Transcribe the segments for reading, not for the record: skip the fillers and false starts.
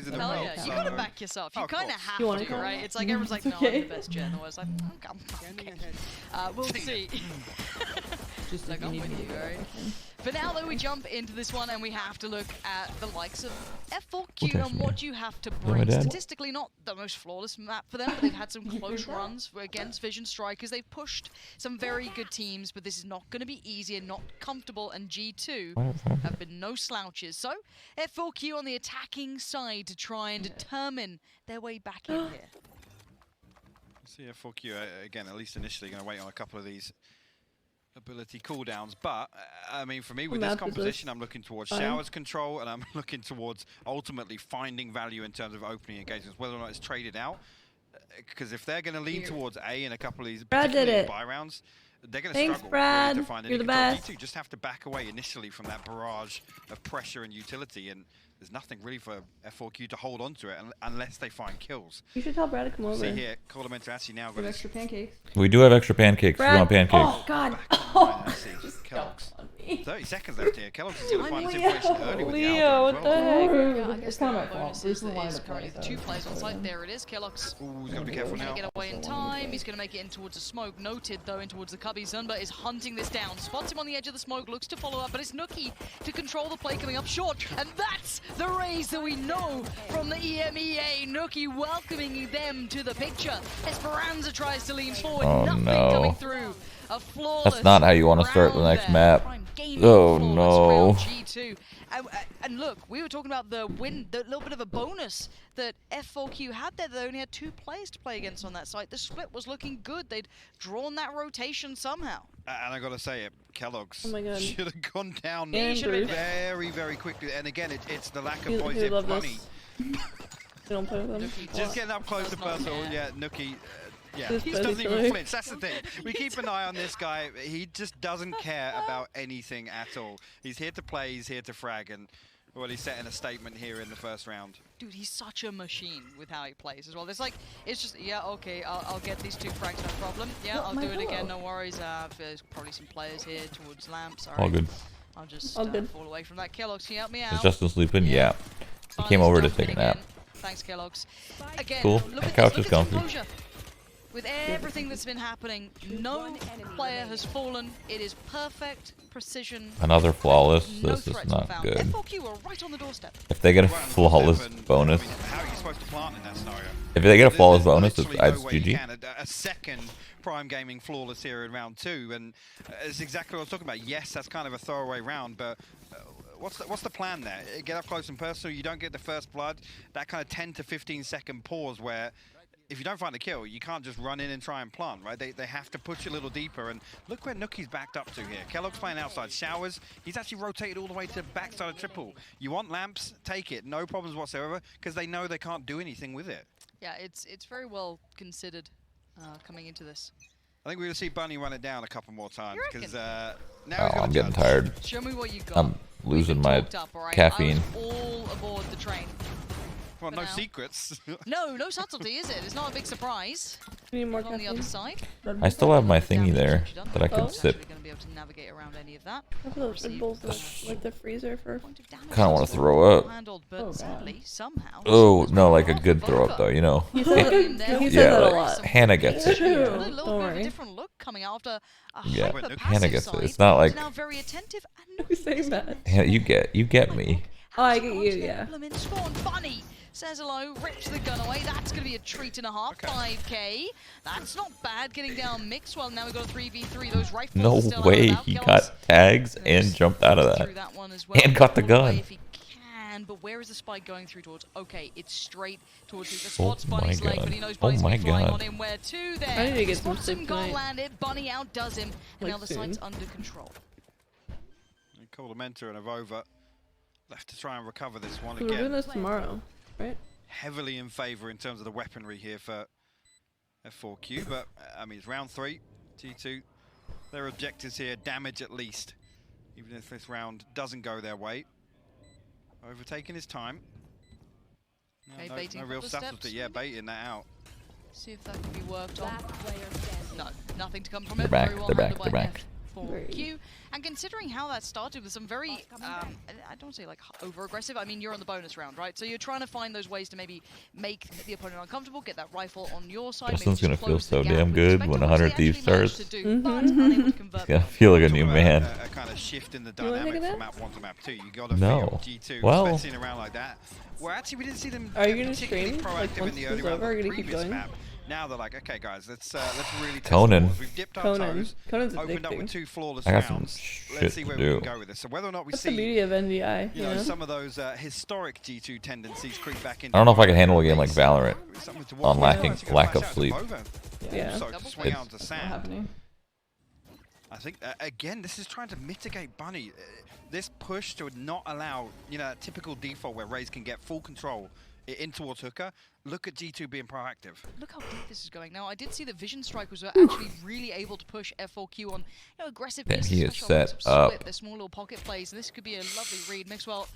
Hell yeah, you gotta back yourself. You kind of have to, right? It's like everyone's like, no, okay. I'm the best gen. Otherwise, like, okay. We'll see. Just like, I'm with you, right? For now, though, we jump into this one and we have to look at the likes of F4Q and what you have to bring. Statistically, not the most flawless map for them, but they've had some close runs against Vision Strikers. They've pushed some very good teams, but this is not going to be easy and not comfortable, and G2 have been no slouches. So, F4Q on the attacking side to try and determine their way back in here. See F4Q, again, at least initially, going to wait on a couple of these ability cooldowns, but I mean, for me, with this composition, I'm looking towards showers control, and I'm looking towards ultimately finding value in terms of opening engagements, whether or not it's traded out. Because if they're going to lean towards A in a couple of these buy rounds, they're going to struggle really to find any control. G2 just have to back away initially from that barrage of pressure and utility, and there's nothing really for F4Q to hold on to it unless they find kills. You should tell Brad to come over. See here, Koler actually now got extra pancakes. We do have extra pancakes. Brad. We want pancakes. Oh God! Kellogg's. 30 seconds left here. Kellogg's is going to find this Leo. information early with the Leo, what the heck? I guess the bonus is that is currently the 2 players on site. There it is, Kellogg's. Ooh, he's got to be careful now. Get away in time. He's going to make it in towards the smoke. Noted though in towards the cubby. Zunba is hunting this down. Spots him on the edge of the smoke. Looks to follow up, but it's Nookie to control the play coming up short. And that's the raise that we know from the EMEA. Nookie welcoming them to the picture. Esperanza tries to lean forward. Nothing coming through. A flawless. That's not how you want to start the next map. Oh no. G2. And look, we were talking about the win, the little bit of a bonus that F4Q had there. They only had 2 players to play against on that site. The split was looking good. They'd drawn that rotation somehow. And I gotta say it, Kellogg's should have gone down very, very quickly. And again, it's the lack of poised money. Don't play with them. Just getting up close to personal, yeah, Nookie. Yeah, he doesn't even flinch. That's the thing. We keep an eye on this guy. He just doesn't care about anything at all. He's here to play. He's here to frag. And, well, he's setting a statement here in the first round. Dude, he's such a machine with how he plays as well. It's like, it's just, yeah, okay, I'll get these 2 frags, no problem. Yeah, I'll do it again, no worries. There's probably some players here towards lamps. All good. I'll just fall away from that. Kellogg's, can you help me out? Is Justin sleeping? Yeah. He came over to take a nap. Thanks, Kellogg's. Again, cool. Look at Couch this, is comfy. With everything that's been happening, no player has fallen. It is perfect precision. Another flawless. No this is not good. F4Q are right on the doorstep. If they get a flawless bonus, I mean, how are you supposed to plant in that scenario? if they get a flawless bonus, it's GG. A second Prime Gaming flawless here in round 2, and it's exactly what I was talking about. Yes, that's kind of a throwaway round, but what's the plan there? Get up close and personal. You don't get the first blood. That kind of 10 to 15 second pause where, if you don't find a kill, you can't just run in and try and plant, right? They have to push a little deeper, and look where Nookie's backed up to here. Kellogg's playing outside. Showers, he's actually rotated all the way to backside of triple. You want lamps? Take it. No problems whatsoever, because they know they can't do anything with it. Yeah, it's very well considered coming into this. I think we're going to see Bunny run it down a couple more times, because now I'm getting tired. Show me what you got. I'm losing my caffeine. I was all aboard the train. Well, no secrets. No subtlety, is it? It's not a big surprise. Need more on the other side. I still have my thingy there that I can sip. Going to be able to navigate around any of that. Like the freezer for. Kind of want to throw up. Oh no, like a good throw up though, you know. He said that a lot. Hannah gets it. A little bit of a different look coming after a Hannah gets it. It's not like. Now very attentive and Who's saying that? Hannah, you get me. Oh, I get you, yeah. Bunny says hello, rips the gun away. That's going to be a treat and a half. 5k. That's not bad. Getting down mix. Well, now we've got a 3v3. Those rifles No way. He got tags and jumped out of that. And got the gun. If he can, but where is the spike going through towards? Okay, it's straight towards the spots Bunny's leg, but he knows Bunny's flying on him. Where to there? I need to get some spots him, goal landed. Bunny outdoes him, and now the site's under control. Koler and Avova left to try and recover this one again. We're doing this tomorrow, right? Heavily in favour in terms of the weaponry here for F4Q, but I mean, it's round 3, T2. Their objectives here, damage at least, even if this round doesn't go their way. Overtaking his time. No real subtlety, yeah, baiting that out. See if that can be worked on. No, nothing to come from it. They're back. F4Q. And considering how that started with some very, I don't say like over-aggressive, I mean you're on the bonus round, right? So you're trying to find those ways to maybe make the opponent uncomfortable, get that rifle on your side. Justin's gonna feel so damn good when 100 Thieves starts. He's gonna feel like a new man. A kind of shift in the dynamic from map 1 to map 2. You gotta No. feel G2, Well, especially in a round like that. Well, actually, we didn't see them Are you gonna particularly stream like proactive once in the this early is round over? Are of you the gonna keep previous going? map. Now they're like, okay, guys, let's really test Conan. the waters. We've dipped our toes, Conan's opened up addicting. with 2 flawless I got some rounds. shit Let's see to where do. we can go with this. So whether or not we That's the see, beauty of NDI. you know, some of those historic G2 tendencies creep back in. I don't know if I can handle a game like Valorant Something to on watch. lack of Flash out to sleep. Bovo. Yeah. So to swing out to Sand. Happening. I think, again, this is trying to mitigate Bunny. This push to not allow, you know, that typical default where Raze can get full control in towards hooker. Look at G2 being proactive. Look how deep this is going. Now, I did see the Vision Strike was actually really able to push F4Q on, you know, aggressive Damn, pieces, he is especially on set some up. split, the small little pocket plays, and this could be a lovely read. Mixwell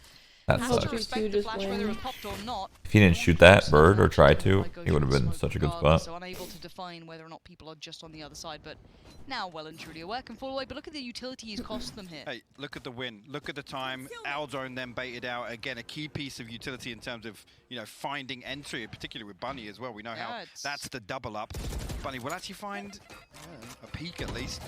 That has sucks. to respect the flash whether it was popped or not. If he didn't shoot that bird or try to, he would have been in such a good spot. So unable to define whether or not people are just on the other side, but now well and truly aware can fall away. But look at the utility he's cost them here. Hey, look at the win. Look at the time. Aldrone then baited out. Again, a key piece of utility in terms of, you know, finding entry, particularly with Bunny as well. We know how that's the double up. Bunny will actually find a peak at least.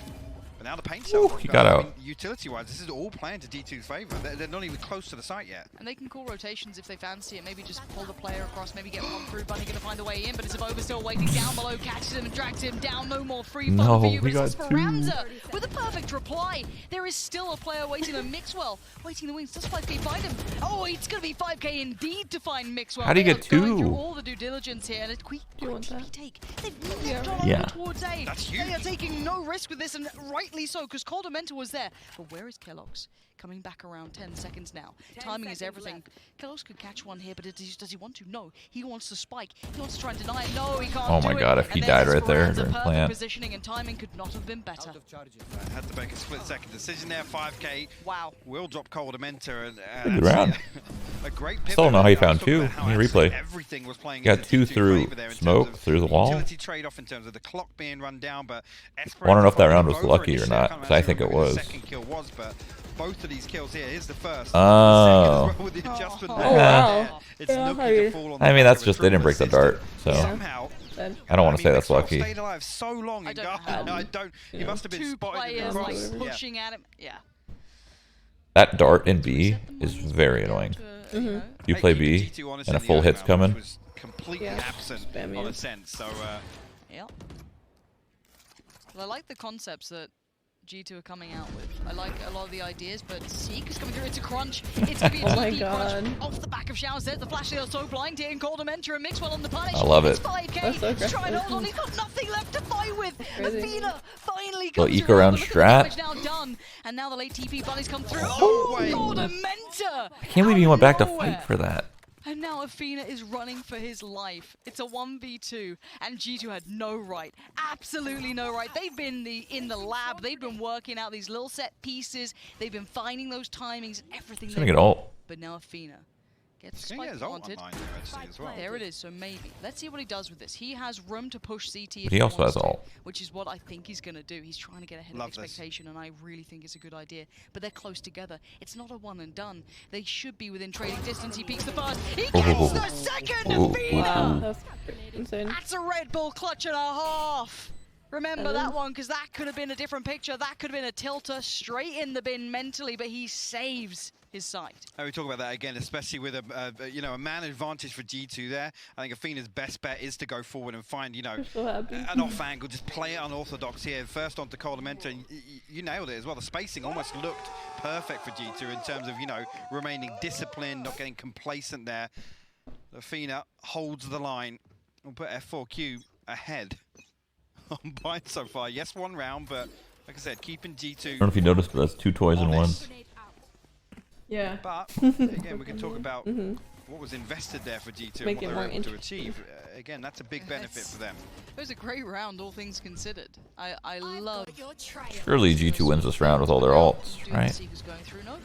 But now the paint shell. He got out. Utility-wise, this is all playing to D2's favor. They're not even close to the site yet. And they can call rotations if they fancy it. Maybe just pull the player across, maybe get one through. Bunny gonna find a way in, but it's Avova still waiting down below, catches him and drags him down. No more free fun for you, but it's Esperanza with a perfect reply. There is still a player waiting on Mixwell, waiting in the wings. Does 5k find him? Oh, it's gonna be 5k indeed to find Mixwell. How do you get Going through two? all the due diligence here, and a quick TP take. They've leapt on Yeah. over towards A. That's They are huge. taking no risk with this, and rightly so, because Mentor was there. But where is Kellogg's? Coming back around 10 seconds now. Timing is everything. Kellogg's could catch one here, but does he want to? No. He wants to spike. He wants to try and deny it. No, he can't Oh do my it. god, if he And died there's right there Esperanza, during perfect plant. positioning and timing could not have been better. Had to make a split-second decision there. 5k. Wow. Will drop Cold Mentor. And Good round. a great Still don't know how he found two. How Let me replay. Everything was playing Got into two G2's through favor there in smoke, terms of through the wall. Utility trade-off in terms of the clock being run down, but I want to know if that round was lucky or not, because I think it was. Second kill was, but both of these kills here is the first. Oh. The second as well with the adjustment. Oh, wow. It's Yeah, looking how to you- fall on I mean, the that's back of just a they didn't break the triple dart, assist. so Somehow, I don't want to say that's Mixwell lucky. stayed alive so long I in don't know Garden. how. I don't. He must have been Two spotted in players the like cross. pushing at him. Yeah. That dart in B is very annoying. You play B, and a full hit's coming. Was completely Yeah. absent Spam on you. a sense. So Yeah. Well, I like the concepts that G2 are coming out with. I like a lot of the ideas, but Seek is coming through. It's a crunch. It's going to be a Oh my TP crunch God. off the back of Showers. There's the flash. They are so blind here. And Golden Mentor and Mixwell on the punish. I love It's it. 5k. That's so He's trying to aggressive. hold on. He's got nothing left to fight with. Crazy. Athena finally Little comes eco round Look at the damage strat. now done. And now the late TP bunnies come through. Oh, Oh, wait. Golden Mentor. I can't believe he went back to Nowhere. fight for that. And now Athena is running for his life. It's a 1v2, and G2 had no right, absolutely no right. They've been in the lab, they've been working out these little set pieces, they've been finding those timings, everything. He's gonna get ult. But now Athena gets he's gonna get spike his ult planted. online there actually as well. There it is, so maybe. Let's see what he does with this. He has room to push CT if But he also wants has to, ult. which is what I think he's going to do. He's trying to get ahead Love of this. expectation, and I really think it's a good idea. But they're close together. It's not a one and done. They should be within trading distance. He peeks the first. He gets the second! Ooh, ooh, Athena! Wow, that's insane. That's a Red Bull clutch and a half! Remember that one, because that could have been a different picture. That could have been a tilter straight in the bin mentally, but he saves his side. And we talk about that again, especially with a man advantage for G2 there. I think Athena's best bet is to go forward and find, I'm so happy. an off angle, just play it unorthodox here. First onto Mentor, and you nailed it as well. The spacing almost looked perfect for G2 in terms of, remaining disciplined, not getting complacent there. Athena holds the line. We'll put F4Q ahead on Bind so far. Yes, one round, but like I said, keeping G2. I don't know if you noticed, but that's two toys in one. honest. Yeah. But again, we can talk about Mm-hmm. what was invested there for G2 and Make what it they were more able to interesting. achieve. Again, that's a big benefit for them. It was a great round, all things considered. I love... Surely G2 wins this round with all their ults, right? Seekers going through. No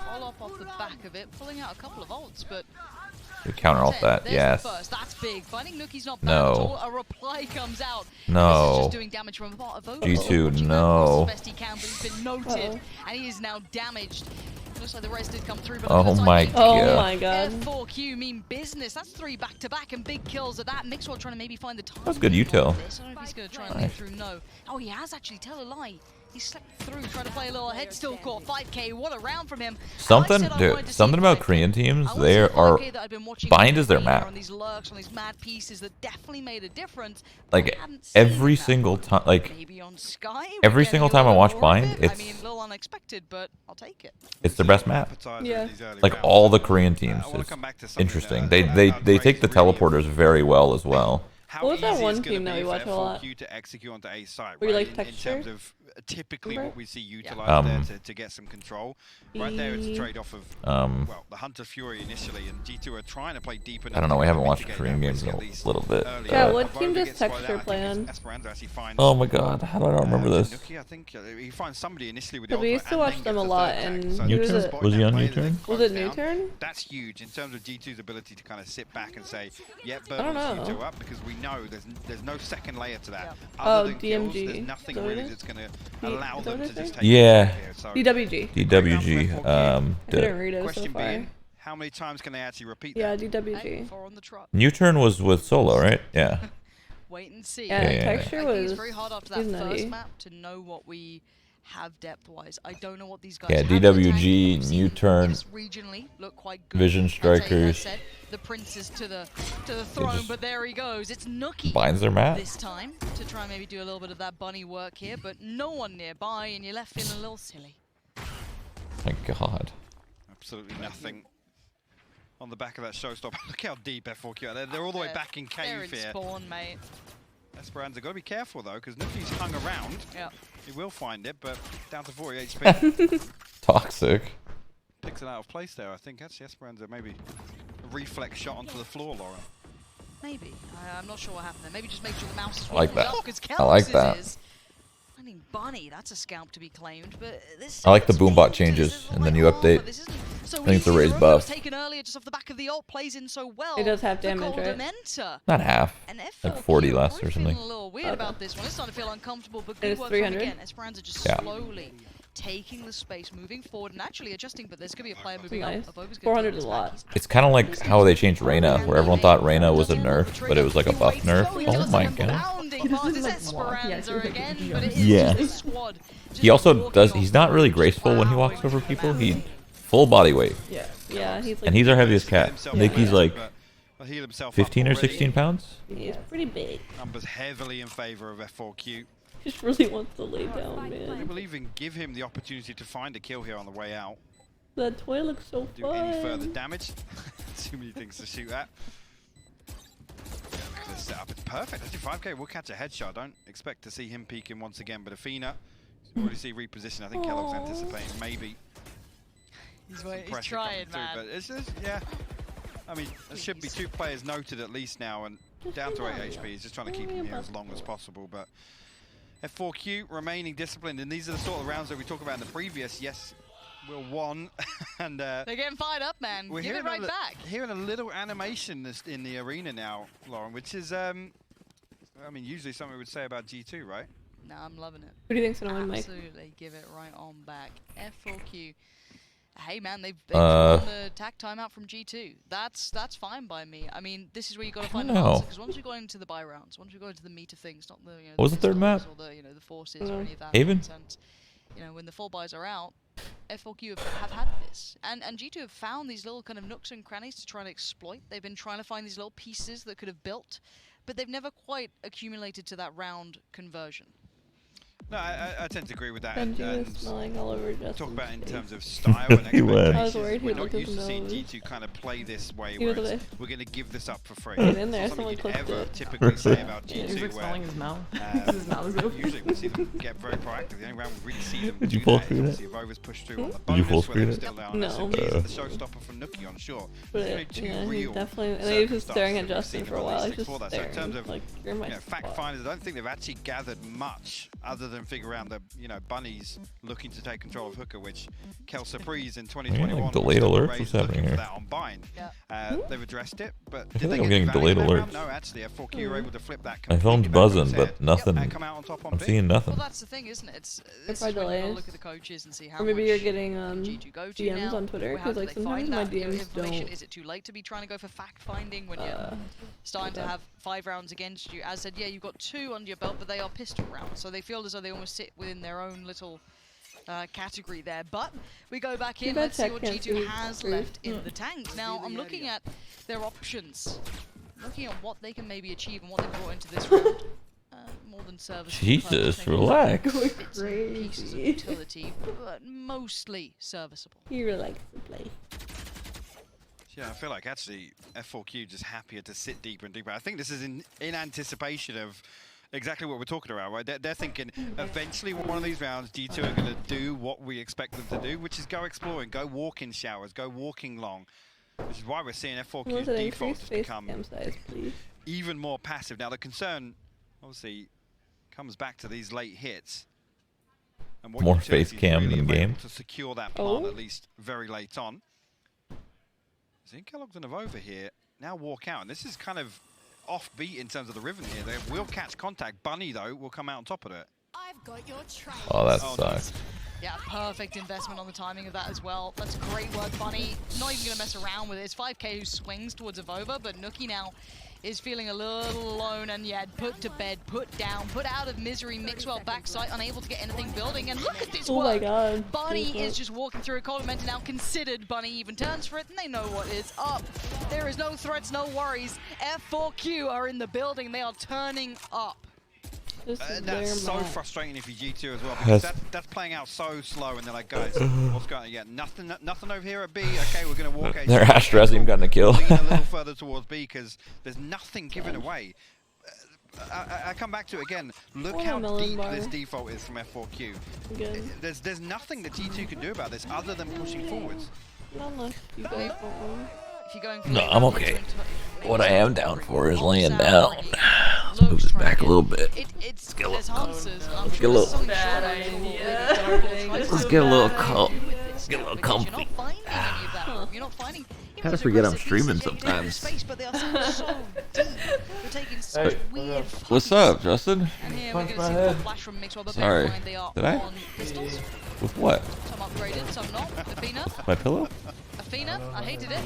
follow-up off the back of it, pulling out a couple of ults, but... We counter ult that, There's yes. the first. That's big. Finding Nuki's not bad No. at all. A reply comes out. No. This is just doing damage from above. G2, no. Best he can, but he's been noted, and he is now damaged. Looks like the rest did come through, but Oh my god. Oh my god. F4Q mean business. That's 3 back-to-back and big kills at that. Mixwell trying to maybe find the time. That's good util. I don't know if he's going to try and live through. No. Oh, he has actually. Tell a lie. He slept through, trying to play a little head still caught. 5k. What a round from him. Something, dude. Something about Korean teams. They are bind is their map. On these lurks, on these mad pieces that definitely made a difference. Like every single time, like maybe on Sky. every single time I watch bind, it's. I mean, a little unexpected, but I'll take it. It's their best map. Yeah. Like all the Korean teams. It's interesting. They take the teleporters very well as well. What was that one team that we watch a lot? To execute onto A side, Were you right? like texture? In terms of typically what we see utilized there to get some control. Right there, it's a trade-off of well, the Hunter Fury initially, and G2 are trying to play deeper. I don't know. We haven't watched Korean games in a little bit. Yeah, what team does texture play on? Oh my god, how do I not remember this? I think he finds somebody initially with. We used to watch them a lot, and was he on U-turn? Was it Newturn? That's huge in terms of G2's ability to kind of sit back and say, "Yeah, but know. up," because we know there's no second layer to that. Yeah. Other than DMG. kills, there's nothing really that's going to allow them to just take Yeah. DWG. DWG. I couldn't read it so Question far. being, how many times can they actually repeat Yeah, that? DWG. 4 on the trot. U-turn was with Solo, right? Yeah. Wait and see. Yeah, Yeah. texture I think was. it's very hard after that he's first nutty. map to know what we have depth-wise. I don't know what these guys Yeah, have in DWG, the tank. U-turn, Yes, regionally look quite good. Vision I'd say, as I Strikers. said, the princes to the throne, just but there he goes. It's Nuki Binds their map. this time to try and maybe do a little bit of that bunny work here, but no one nearby, and you're left feeling a little silly. My god. Absolutely nothing on the back of that showstopper. Look how deep F4Q are. They're all the way back in They're cave in here. spawn, mate. Esperanza got to be careful though, because Nuki's hung around. Yeah. He will find it, but down to 40 HP. Toxic. Picks it out of place there, I think. Actually, Esperanza maybe a reflex shot onto the floor, Lauren. Maybe. I'm not sure what happened there. Maybe just make sure the mouse is I like that. Because I like that. is. Finding Bunny, that's a scalp to be claimed, but this I like the is boombot Rangers, changes this is in the like, new update. but this isn't so I think it's a easy. raised The roam that was buff. taken earlier just off the back of the ult plays in so well. It does have for damage, Cold right? Dementor. Not half. And Like F4Q 40 less probably or something. feeling a little weird about this one. It's starting to feel uncomfortable, but It good is work 300? from again. Esperanza just Yeah. slowly taking the space, moving forward, and actually adjusting, but there's going to be a player moving Nice. up. Avoga's gonna 400 take is this a back. lot. He's It's kind of like how they changed Reyna, where everyone thought Reyna was a nerf, but it was like a buff nerf. Oh my god. Bounding past his Esperanza again, but it is Yeah. just a squad. He also does, he's not really graceful when he walks over people. He full body weight. Yeah. Yeah, he's like. And he's our heaviest cat. Nikki's like He'll heal himself up 15 or already. 16 pounds. He's pretty big. Numbers heavily in favor of F4Q. He just really wants to lay down, They man. will even give him the opportunity to find a kill here on the way out. That toy looks so Do any further fun. damage. Too many things to shoot at. The setup is perfect. Actually, 5k will catch a headshot. Don't expect to see him peeking once again, but Athena, you already see reposition. I think Kellogg's anticipating maybe He's some trying, pressure coming through, man. but it's just, yeah. I mean, there should be 2 players noted at least now, and down to 8 HP. He's just trying to keep him here as long as possible, but F4Q remaining disciplined, and these are the sort of rounds that we talked about in the previous. Yes, we'll won, and They're getting fired up, man. we're Give it right back. hearing a little animation in the arena now, Lauren, which is, I mean, usually something we would say about G2, right? No, I'm loving it. Who do you think's gonna win, Mike? Absolutely, give it right on back. F4Q. Hey man, they've drawn the tack timeout from G2. That's fine by me. I mean, this is where you got to find an answer, because once we got into the buy rounds, once we got into the meat of things, not the What was the third map? or the the forces or any of that Haven? nonsense. When the full buys are out, F4Q have had this, and G2 have found these little kind of nooks and crannies to try and exploit. They've been trying to find these little pieces that could have built, but they've never quite accumulated to that round conversion. No, I tend to agree with that. Benji was smelling all over Justin's talk about in face. terms of style and He went. expectations. I was worried he We're looked not at used to his seeing nose. G2 kind of play this way, He was where away. we're going to give this up for free. Get in there, It's not someone something you'd clicked ever it. typically say about Yeah, he's G2, like where smelling his mouth. His mouth is open. usually we see them get very proactive. The only round we really see them Did you do full that is screen it? obviously if Over's pushed through on the Did you full bonus, where they were screen still it? down. No. So keys are the showstopper from Nuki on short. But There's only it, 2 yeah, he real definitely, and he was just staring at circumstances Justin we've for a seen while. at He's least just for that. So in terms staring, of like, you're my fact spot. finders, I don't think they've actually gathered much other rather than figure out that, you know, Bunny's looking to take control of hooker, which Kel Surprise in 2021 like delayed alerts. What's happening here? that on bind. They've addressed it, but I feel like I'm getting delayed alerts. No, actually, F4Q were able to flip that. My phone's buzzing, but nothing. And come out on top on I'm seeing nothing. Well, that's the thing, isn't it? It's by when you delays. look at the coaches and see how Or maybe much you're getting G2 go to DMs now, on Twitter, or how because do like they sometimes find my that DMs information? don't. Is it too late to be trying to go for fact finding when you're starting to have 5 rounds against you? As said, yeah, you've got 2 under your belt, but they are pistol rounds, so they feel as though they almost sit within their own little category there. But we go back in, let's see what G2 has left in the tank. Now, I'm looking at their options, looking at what they can maybe achieve and what they brought into this round. More than service. Jesus, relax. Pieces of utility, but mostly serviceable. He really likes to play. Yeah, I feel like actually F4Q just happier to sit deeper and deeper. I think this is in anticipation of exactly what we're talking about, right? They're thinking eventually one of these rounds G2 are going to do what we expect them to do, which is go exploring, go walk in showers, go walking long. Which is why we're seeing F4Q's default just become even more passive. Now the concern, obviously, comes back to these late hits. And what More face cam really in game. to secure that plant at least very late on. See Kellogg's and over here now walk out, and this is kind of offbeat in terms of the rhythm here. They will catch contact. Bunny though will come out on top of it. I've got your trail. Oh, that sucks. Yeah, perfect investment on the timing of that as well. That's great work, Bunny. Not even going to mess around with it. It's 5k who swings towards Avova, but Nookie now is feeling a little alone, and yeah, put to bed, put down, put out of misery. Mixwell backside, unable to get anything building, and look at this work. My god. Bunny is just walking through. Koler now considered. Bunny even turns for it, and they know what is up. There is no threats, no worries. F4Q are in the building. They are turning up. That's so frustrating if you're G2 as well, because that's playing out so slow, and they're like, guys, what's going on? Yeah, nothing over here at B. Okay, we're going to walk. Their Ash Dressing gotten a kill. Lean a little further towards B because there's nothing given away. I come back to it again. Look how deep this default is from F4Q. There's nothing that G2 can do about this other than pushing forwards. If you're going for No, I'm okay. What I am down for is laying down. Let's move this back a little bit. Let's get a little. Let's get a little comfy. You're not finding. Kind of forget I'm streaming sometimes. What's up, Justin? Sorry. Did I? With what? Some upgraded, some not. Athena. My pillow? Athena, I hated it.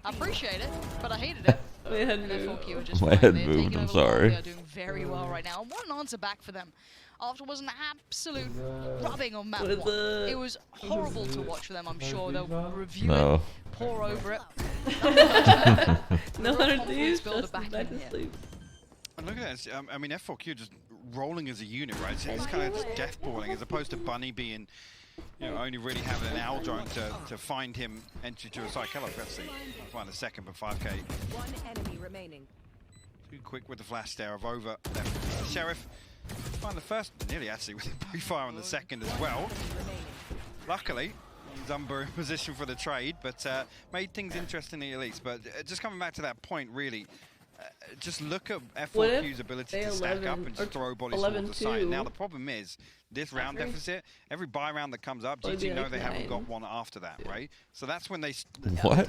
I appreciate it, but I hated it. My head moved, I'm sorry. They are doing very well right now. And what an answer back for them. After was an absolute rubbing on map 1. It was horrible to watch for them, I'm sure. They'll review it, pour over it. No one these, just back to sleep. And look at this, I mean F4Q just rolling as a unit, right? It's kind of just deathballing as opposed to Bunny being, you know, only really having an owl drone to find him entry to a site. Kellogg, let's see. I'll find a second, but 5k. One enemy remaining. Too quick with the flash there of over. Sheriff. Find the first, nearly actually with a pre-fire on the second as well. Luckily, Zumba in position for the trade, but made things interesting at least. But just coming back to that point, really, just look at F4Q's ability to stack up and just throw bodies towards the site. Now the problem is, this round deficit, every buy round that comes up, GG know they haven't got one after that, right? So that's when they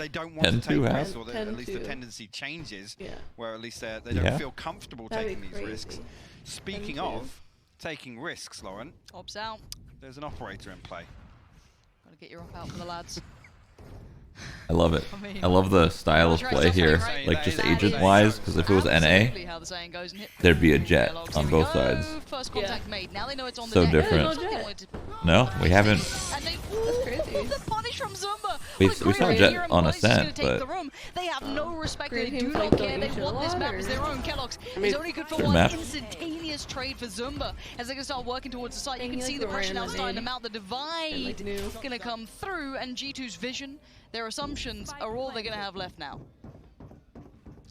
don't want to take risks, or at least the tendency changes, where at least they don't feel comfortable taking these risks. Speaking of taking risks, Lauren, Ops out. There's an operator in play. Gotta get your op out for the lads. I love it. I love the style of play here, like just agent-wise, because if it was NA, there'd be a jet on both sides. First contact made. Now they know it's on the So deck. different. No, we haven't. The punish from Zumba. We saw a jet on Ascent, but they have no respect. They do not care. They want this map as their own. Kellogg's is only good for one instantaneous trade for Zumba as they can start working towards the site. You can see the pressure now starting to mount. The divide gonna come through, and G2's vision, their assumptions are all they're gonna have left now.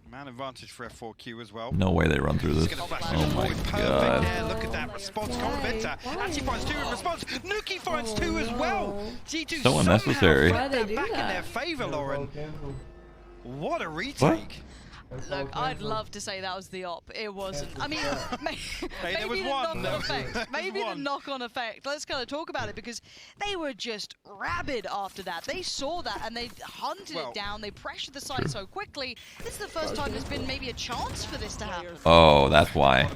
Man advantage for F4Q as well. No way they run through this. Oh my god. Yeah, look at that response. Colventa actually finds 2 in response. Nuki finds 2 as well. G2 so unnecessary. Back in their favor, Lauren. What a retake. Look, I'd love to say that was the op. It wasn't. I mean, maybe the one. knock-on effect. Maybe the knock-on effect. Let's kind of talk about it because they were just rabid after that. They saw that and they hunted it down. They pressured the site so quickly. This is the first time there's been maybe a chance for this to happen. Oh, that's why.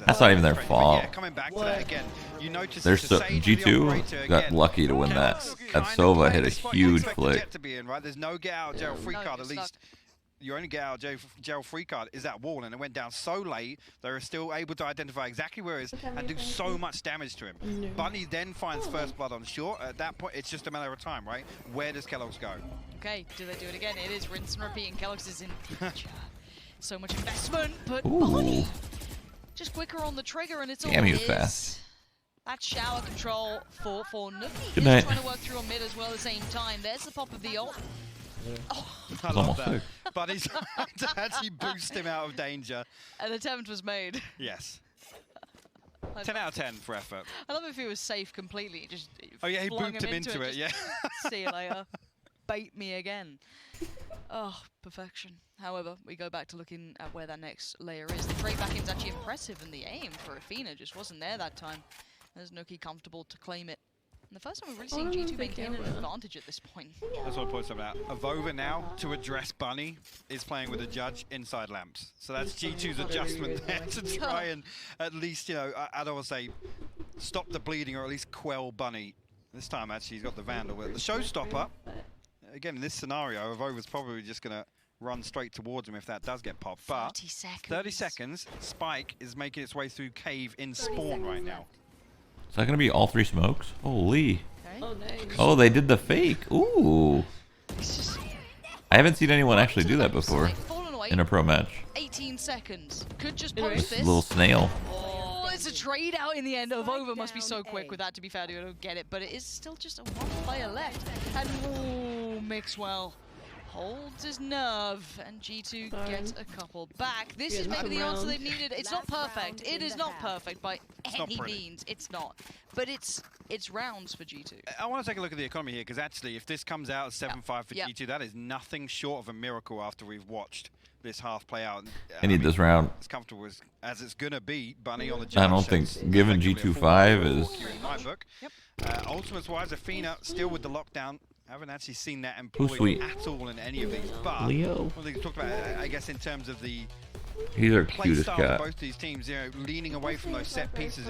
That's not even their fault. Yeah, coming back to that again, you notice There's G2 got lucky to win that. That Sova hit a huge flick. There's no get out jail free card at least. Your only get out jail free card is that wall, and it went down so late they were still able to identify exactly where it is and do so much damage to him. Bunny then finds first blood on short. At that point, it's just a matter of time, right? Where does Kellogg's go? Okay, do they do it again? It is rinse and repeat, and Kellogg's is in danger. So much investment, but Bunny just quicker on the trigger, and it's all he was his. fast. That shower control for Nookie. Good He's night. trying to work through on mid as well at the same time. There's the pop of the ult. Oh. I love that. But he's trying to actually boost him out of danger. An attempt was made. Yes. 10 out of 10 for effort. I love if he was safe completely. Just oh yeah, he flung booped him into it. Yeah. See you later. Bait me again. Oh, perfection. However, we go back to looking at where that next layer is. The trade back in's actually impressive, and the aim for Athena just wasn't there that time. There's Nookie comfortable to claim it. And the first time we've really seen G2 maintain an advantage at this point. That's what I point something out. Avova now, to address Bunny, is playing with a judge inside lamps. So that's G2's adjustment there to try and at least, you know, I don't want to say stop the bleeding or at least quell Bunny. This time, actually, he's got the Vandal. The showstopper, again, in this scenario, Avova's probably just going to run straight towards him if that does get popped. But 30 seconds. 30 seconds, Spike is making its way through cave in spawn right now. Is that gonna be all 3 smokes? Holy. Okay. Oh, nice. Oh, they did the fake. Ooh. I haven't seen anyone actually do that before in a pro match. 18 seconds. Could just post this. Little snail. Oh, it's a trade out in the end. Avova must be so quick with that, to be fair, to get it. But it is still just a 1 player left. And ooh, Mixwell holds his nerve, and G2 gets a couple back. This is maybe the answer they've needed. It's not perfect. It is not perfect by any means. It's not. But it's rounds for G2. I want to take a look at the economy here, because actually, if this comes out as 7-5 for G2, that is nothing short of a miracle after we've watched this half play out. I need this round. As comfortable as it's going to be, Bunny on the judge. I don't think giving G2 5 is... In my book. Ultimates-wise, Athena still with the lockdown. I haven't actually seen that employed at all in any of these, but Leo. one thing to talk about, I guess, in terms of the He's our play cutest style cat. of both these teams, you know, leaning away from those set pieces,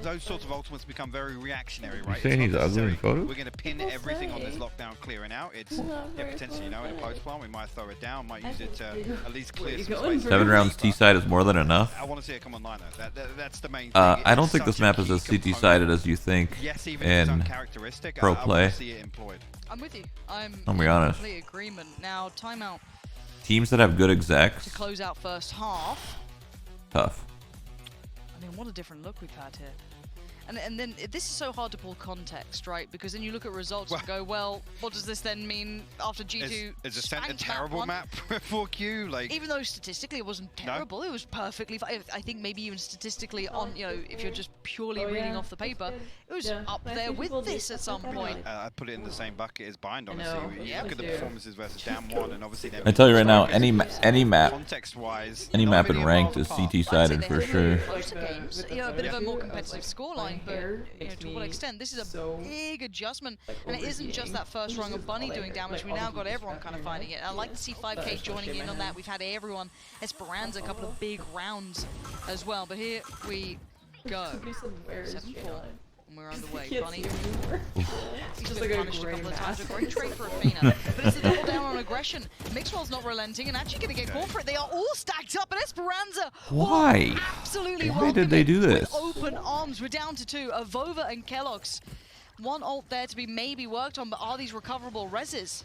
those sorts of ultimates become very reactionary, right? saying It's he's not ugly in necessarily, photos? we're going to pin everything on this lockdown clearing out. It's potentially, you know, in a post plan, we might throw it down, might use it to at least clear some space. 7 rounds T-side is more than enough. I want to see it come online, though. That's the main thing. I don't think this map is as CT-sided as you think in pro play. See it employed. I'm with you. I'm be in honest. complete agreement. Now, timeout Teams that have good execs, to close out first half. tough. I mean, what a different look we've had here. And then this is so hard to pull context, right? Because then you look at results and go, well, what does this then mean after G2 Is spanked a terrible that one? map for 4Q? Like, Even though statistically it wasn't terrible, it was perfectly fine. I think maybe even statistically on, you know, if you're just purely reading off the paper, it was up there with this at some point. I put it in the same bucket as Bind, honestly. You look at the performances versus Down 1, and obviously I tell you right now, any map, context-wise, any map in ranked is CT-sided for sure. Closer games, you know, a bit of a more competitive scoreline, but you know, to what extent? This is a big adjustment, and it isn't just that first rung of Bunny doing damage. We now got everyone kind of finding it. I like to see 5K joining in on that. We've had everyone. Esperanza, a couple of big rounds as well, but here we go. 7-4. And we're underway. Bunny. He's just like punished a couple of times. A great trade for Athena. But it's a double down on aggression. Mixwell's not relenting and actually going to get caught for it. They are all stacked up, and Esperanza. Why? Absolutely. Why did they do this? With open arms. We're down to 2. Avova and Kellogg's. One ult there to be maybe worked on, but are these recoverable reses?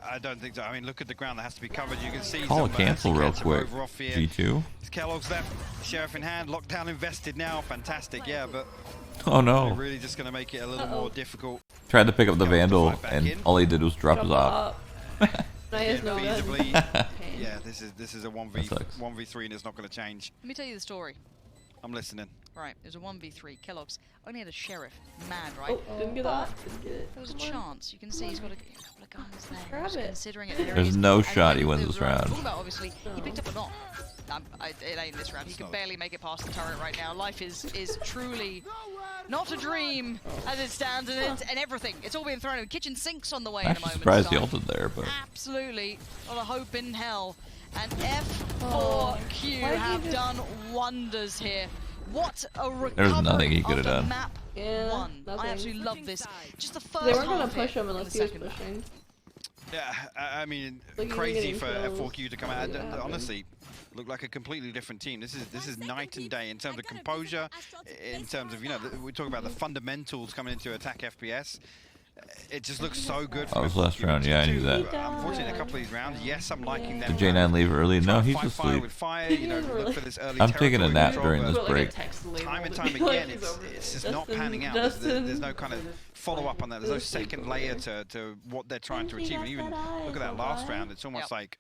I don't think so. I mean, look at the ground that has to be covered. You can see Call a some, cancel real quick. G2. G2. Kellogg's left. Sheriff in hand. Lockdown invested now. Fantastic. Yeah, but Oh no. they're really just going to make it a little more difficult. Tried to pick up the Vandal, and all he did was drop his op. Feasibly. Yeah, this is a 1v3, and it's not going to change. Let me tell you the story. I'm listening. Right, it was a 1v3. Kellogg's only had a sheriff. Mad, right? Oh, didn't get that. Didn't get it. There was a chance. You can see he's got a couple of guns there. Grab He's it. considering it. There There's is. no And shot he then wins there this was round. talking about, obviously, he picked up a knock. It ain't this round. He can barely make it past the turret right now. Life is truly not a dream as it stands, and everything. It's all being thrown in. Kitchen sinks on the way in a Actually moment. surprised he ulted there, but Absolutely. Not a hope in hell. And F4Q have done wonders here. What a recovery. There's nothing he could have of the done. Map Yeah, one. I nothing. absolutely love this. Just the first They weren't gonna half push hit him and unless the he was second. pushing. Yeah, I mean, Like, crazy even for getting kills. F4Q to come out. Yeah, Honestly, look like a completely different team. This is night and day in terms of composure, in terms of, you know, we talk about the fundamentals coming into attack FPS. It just looks so good. Oh, it was last round, yeah, I knew that. Unfortunately, a couple of these rounds, yes, I'm liking them. Did J9 leave early? No, he's Fight fire asleep. with fire, you know, look for this early I'm taking a territory nap control, during but this break. time and time again, it's just not panning out. There's no kind of follow-up on that. There's no second layer to what they're trying to achieve. And even look at that last round. It's almost like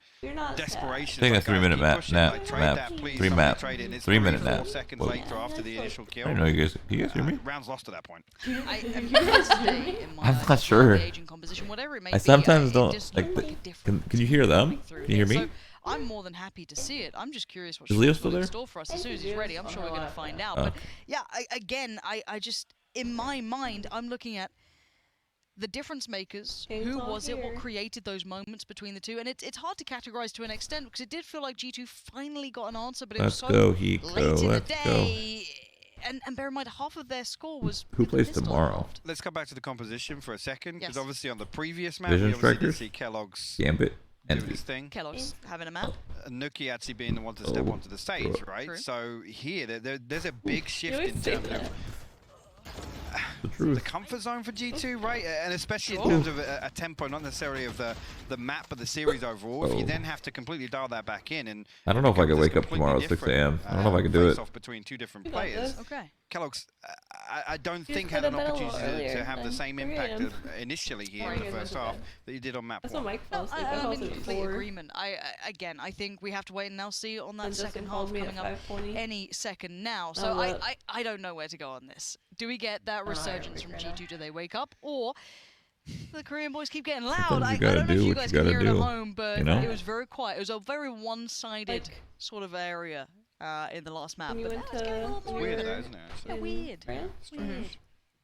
desperation. Taking a It's like, 3-minute guys, keep map, pushing, like, trade map, that, please, 3 somebody map, trade it, and it's 3-minute 4 nap. seconds Whoa. later after the initial I kill. didn't know you guys hear me? Round's lost at that point. I am curious today in my I'm eyes, not sure. the aging composition, whatever it may I be, sometimes it don't just like. looked a different Can you hear them? coming through Can you hear here. me? So I'm more than happy to see it. I'm just curious what Is Leo Shroud's still got in there? store for us. As soon as he's ready, I'm sure we're going to find out. Oh. But yeah, I just, in my mind, I'm looking at the difference makers. Who was it? What created those moments between the two? And it's hard to categorize to an extent because it did feel like G2 finally got an answer, but it was Let's so go, late Hiko. in the Let's go. day. And bear in mind, half of their score was Who with the plays pistol tomorrow? involved. Let's come back to the composition for a second, because Yes. obviously on the previous map, Vision we obviously did strikers? see Kellogg's Gambit, doing Envy. his thing. Kellogg's having a map. Nuki actually being the one to step Oh. onto the stage, right? True. So here, there's a big shift always in say terms of that. The the truth. comfort zone for G2, right? And especially in Sure. terms of a tempo, not necessarily of the map, but the series overall. If you Oh. then have to completely dial that back in, and I don't know if I could becomes this wake up completely tomorrow at 6 different, a.m. I don't know if I could do it. face-off between two different You got players. this. Okay. Kellogg's, I don't You think just had put an a bit opportunity earlier to have the then. same 3 impact a.m. initially here Sorry, in the I first missed half that. that you did on map That's one. not my fault. I'm in complete agreement. Again, I think we have to wait and now see on that And second Justin half called me coming at up 5:20. any second now. So look. I don't know where to go on this. Do we get that know, I resurgence agree from right G2? Do they wake up? Or the Korean boys keep getting loud? Sometimes you I gotta don't know if do you what guys you can gotta hear it at do, home, but you know? it was very quiet. It was a very one-sided Like- sort of area in the last map. When you But went now it's getting a little to more Weird your- though, isn't it? yeah, So weird. France? Weird.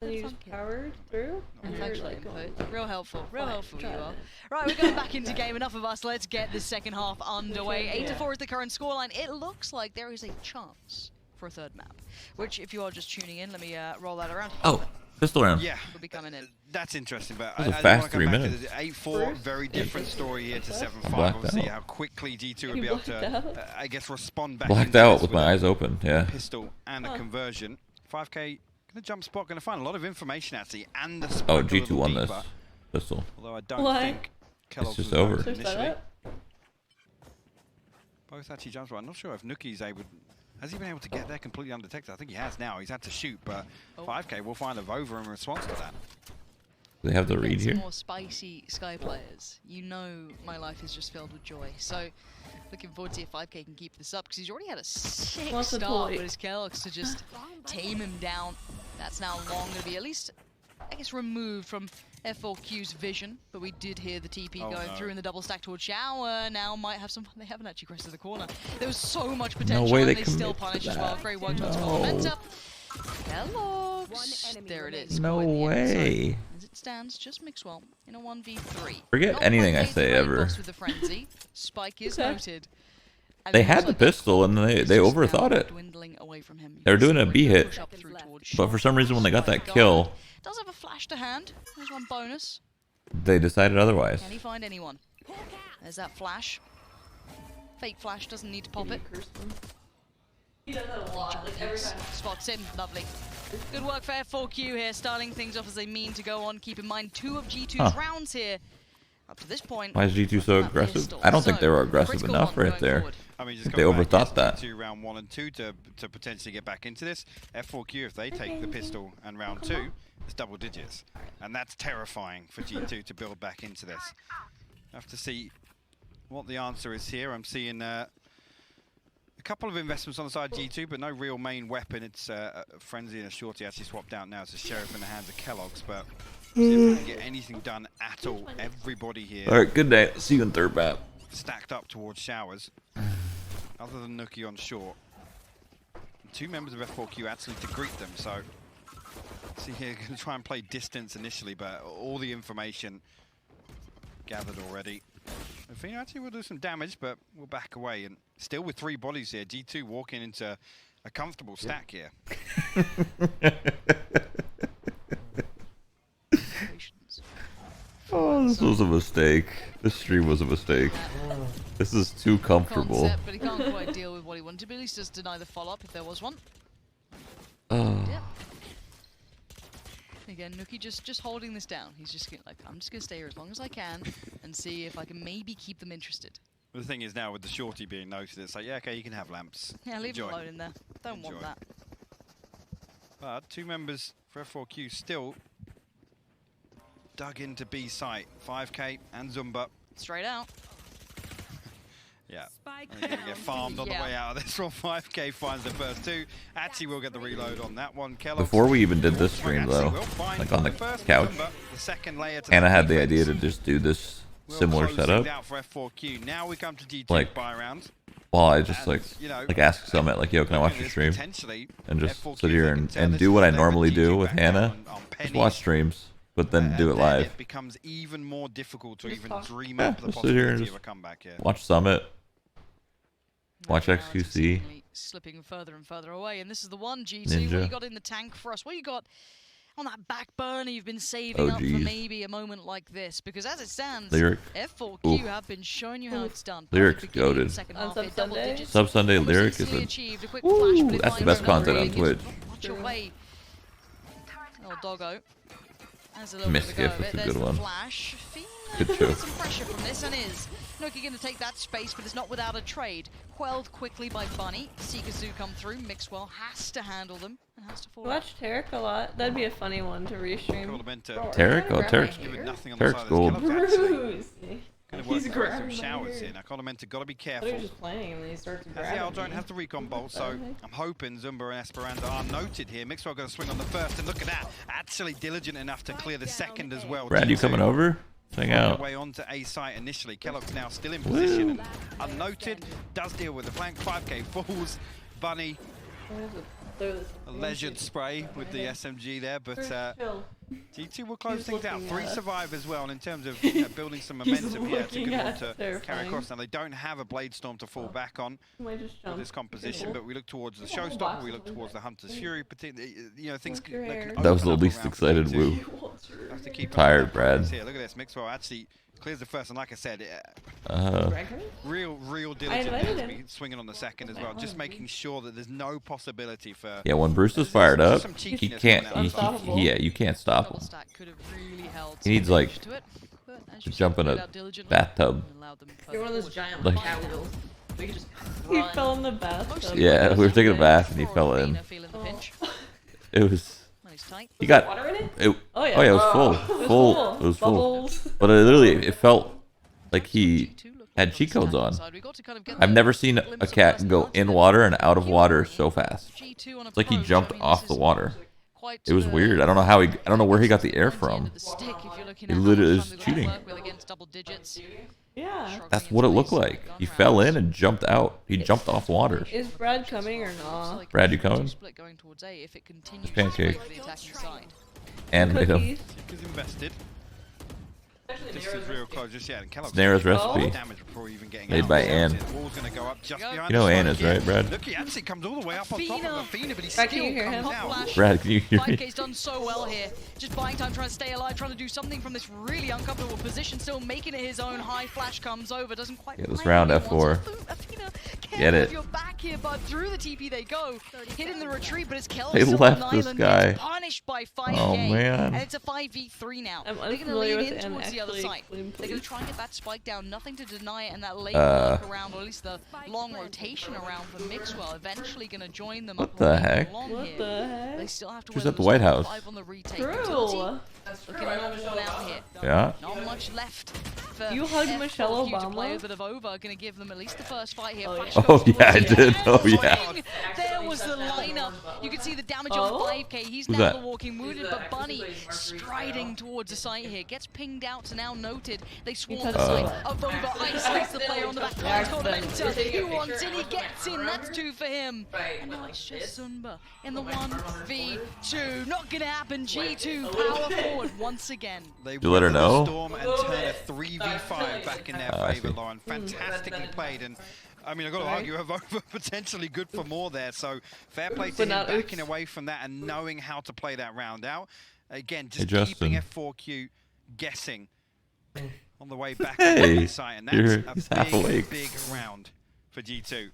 Then you That's just funky. powered through? And Or thanks for like the going- input. Real helpful. Real Fine, helpful you try are. it. Right, we're going back into game. Enough of us. Let's get the second half underway. 8-4 is the current scoreline. It looks like there is a chance for a third map. Which, if you are just tuning in, let me roll that around. Oh, pistol round. yeah, Will be coming in. that's interesting. But That was I a do wanna fast come 3 back to minutes. the 8-4, very different story here to 7-5. Blacked Obviously, out. how quickly G2 would You be able blacked to, out? I guess, respond back. Blacked into out this with my a eyes open. Yeah. pistol and a conversion. 5K, gonna jump spot, gonna find a lot of information actually, and the spike Oh, a G2 little won this deeper. pistol. Although I don't Why? think Kellogg's just was over. those Search that initially. up. Both actually jumps right. I'm not sure if Nuki's able. Has he been able to get there completely undetected? I think he has now. He's had to shoot, but 5K will find a Vova in response to that. Do they have the Get read some here? more spicy Sky players. You know my life is just filled with joy. So, looking forward to see if 5K can keep this up, because he's already had a sick What's the start point? with his Kellogg's to just tame him down. That's now long going to be at least, I guess, removed from F4Q's vision. But we did hear the TP Oh, going no. through in the double stack towards Shower. Now might have some fun. They haven't actually crested the corner. There was so much potential, way and they they still commit to punish as well. that. Great work towards No. Fundamental. Kellogg's. One enemy There it remaining. is. No Scored in the end. So, way. as it stands, just Mixwell in a 1v3. Forget Not anything I quite say the ever. boss with the frenzy. Spike is Okay. noted. And They it had looks the like pistol and it's they just overthought now it. dwindling away from him. You They were can doing see a where B he hit. push up through towards But for some reason when they got that Spike kill, does have a flash to hand. There's one bonus. they decided otherwise. Can he find anyone? There's that flash. Fake flash, doesn't need to pop it. He does that a lot. Like every time. Spots him, lovely. Good work for F4Q here, starting things off as they mean to go on. Keep in mind, 2 of G2's rounds here. Up to this point. Why is G2 so that aggressive? pistol. I don't think they were So, aggressive critical enough one right going there. forward. I mean, just They going back overthought that. to round 1 and 2 to potentially get back into this. F4Q, if they take the pistol and round 2, it's double digits. And that's terrifying for G2 to build back into this. Have to see what the answer is here. I'm seeing a couple of investments on the side of G2, but no real main weapon. It's Frenzy and a Shorty actually swapped out now. It's a Sheriff in the hands of Kellogg's, but see if we can get anything done at all. Everybody here. All right, good day. See you in third map. Stacked up towards showers, other than Nookie on short. And 2 members of F4Q actually to greet them, so see here, going to try and play distance initially, but all the information gathered already. Athena actually will do some damage, but we'll back away. And still with 3 bodies here, G2 walking into a comfortable stack here. Oh, this was a mistake. This stream was a mistake. This is too comfortable. Concept, but he can't quite deal with what he wanted to, but at least just deny the follow-up if there was one. Yeah. Again, Nookie just holding this down. He's just gonna, like, I'm just gonna stay here as long as I can and see if I can maybe keep them interested. But the thing is now with the Shorty being noted, it's like, yeah, okay, you can have lamps. Yeah, leave Enjoy. him alone in there. Don't want that. But 2 members for F4Q still dug into B site. 5K and Zumba. Straight out. Yeah. They're going to get farmed on the way out of this one. 5K finds the first 2. Actually, we'll get the reload on that one. Kellogg's Before we even did this stream, though, like on the couch, Anna had the idea to just do this similar setup. For F4Q. Now we come to G2 like, buy round. while I just like ask Summit, like, yo, can I watch your stream? And just sit here and do what I normally do with Hannah. Just watch streams, but then do it live. It becomes even more difficult to even dream up the Just sit here and possibility of a comeback here. watch Summit. Watch XQC. Slipping further and further away, and this is the one G2. Ninja. What you got in the tank for us? What you got on that back burner you've been saving up for maybe a moment like this? Because as it stands, Lyric. F4Q have been showing you how it's done. Lyric's goated. Sub Sunday Lyric is a that's the best content on Twitch. Watch your way. Little doggo. Misgift, that's a good one. Flash. Good show. Some pressure from this, and is Nookie going to take that space, but it's not without a trade. Quelled quickly by Bunny. Seekers do come through. Mixwell has to handle them and has to fall. Watch Tarek a lot. That'd be a funny one to restream. Tarek? Oh, Tarek's gold. Bruce. He's grabbing showers here. Now, Colamenta got to be careful. They're just playing and then he starts grabbing. Has the don't have the recon bolt, so I'm hoping Zumba and Esperanza are noted here. Mixwell going to swing on the first, and look at that. Actually diligent enough to clear the second as well. Brad, you coming over? Hang out. Way onto A site initially. Kellogg's now still in position and unnoted. Does deal with the flank. 5K falls. Bunny. A leisured spray with the SMG there, but G2 will close things out. 3 survive as well, and in terms of building some momentum here, it's a good one to carry across. Now they don't have a Blade Storm to fall back on with this composition, but we look towards the Showstopper, we look towards the Hunter's Fury, you know, things that was the least excited woo. Tired, Brad. Here, look at this. Mixwell actually clears the first, and like I said, real diligent swinging on the second as well, just making sure that there's no possibility for. Yeah, when Bruce is fired up, he can't. Yeah, you can't stop him. He needs like to jump in a bathtub. You're one of those giant cowgirls. He fell in the bathtub. Yeah, we were taking a bath and he fell in. It was. He got. Water in it? Oh yeah, it was full. It was full. But it felt like he had cheat codes on. I've never seen a cat go in water and out of water so fast. It's like he jumped off the water. It was weird. I don't know where he got the air from. He literally is cheating. Yeah. That's what it looked like. He fell in and jumped out. He jumped off water. Is Brad coming or not? Brad, you coming? Pancake. And made him. This is real close, just yet. Snara's recipe. Made by Ann. You know Ann is, right, Brad? Look, he actually comes all the way up on top of Athena, but he still comes out. Brad, can you hear me? 5K's done so well here. Just buying time, trying to stay alive, trying to do something from this really uncomfortable position, still making it his own. High flash comes over, doesn't quite. Yeah, this round F4. Get it. You're back here, but through the TP they go, hitting the retreat, but it's Kellogg's They still left on this island. guy. Punished by 5K. Oh man. And it's a 5v3 now. I'm They're going to unfamiliar lean with in towards the other side. They're going to try and get that spike down. Nothing to deny it, and that late work around, or at least the long rotation around for Mixwell. Eventually going to join them. What the heck? What the heck? They still have to Who's at the White House? on the retake. True. Looking all worn out here. Yeah. Not much left You hugged Michelle F4Q to play a Obama? bit of over, gonna give them at least the first fight here. Oh, Flash yeah. Oh, goes yeah, I towards did. the Oh, end. yeah. There was the lineup. You can see the damage Oh? on 5k. He's Who's now that? the walking wounded, but Bunny striding towards the site here. Gets pinged out to now noted. They swarm the site. Avova isolates the player on the back line. Tormenta, he wants in, he gets in. That's 2 for him. And now it's just Zunba in the 1v2. Not gonna happen. G2 power forward once again. They you let her weather know? the storm and turn a 3v5 back in their I favor, see. Lauren. Fantastically played, and I mean, I've got to argue, Avova potentially good for more there, so fair play to him backing away from that and knowing how to play that round out. Again, just keeping F4Q guessing on the way back on the site, and that's a big round for G2.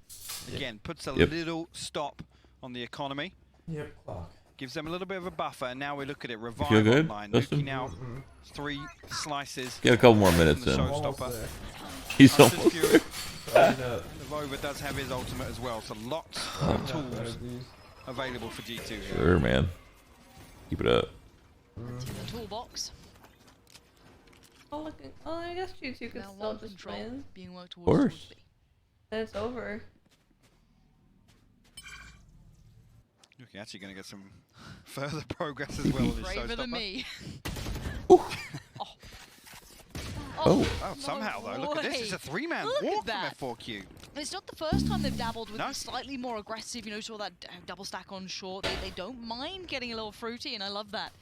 Again, puts a little stop on the economy. Yep, clock. Gives them a little bit of a buffer, and now we look at it. Revive feel good, online. Dustin? Nuki now 3 slices. Get a couple more minutes in. Showstopper. He's almost there. And Avova does have his ultimate as well, so lots of tools available for G2 here. Sure, man. Keep it up. That's in the toolbox. Oh, look. Oh, I guess you two could Now still one just control win. being worked Of towards. course. Then it's over. Nuki actually going to get some further progress as well. Braver than me. Oh. Oh, somehow though, look at this. It's a 3-man Look walk at from F4Q. And it's not the first time they've dabbled with the slightly more aggressive, you know, sort of that double stack on short. They don't mind getting a little fruity, and I love that.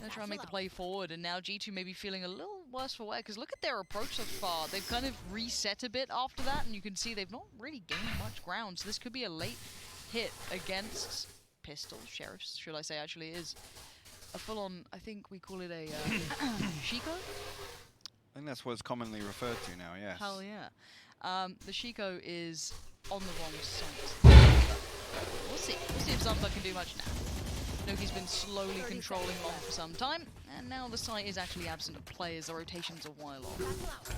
They're trying to make the play forward, and now G2 may be feeling a little worse for wear, because look at their approach so far. They've kind of reset a bit after that, and you can see they've not really gained much ground, so this could be a late hit against Pistol, Sheriffs, should I say, actually is a full-on, I think we call it a Shiko? I think that's what it's commonly referred to now, yes. Hell yeah. The Shiko is on the wrong side. We'll see. We'll see if Zumba can do much now. Noki's been slowly controlling long for some time, and now the site is actually absent of players. The rotation's a while off.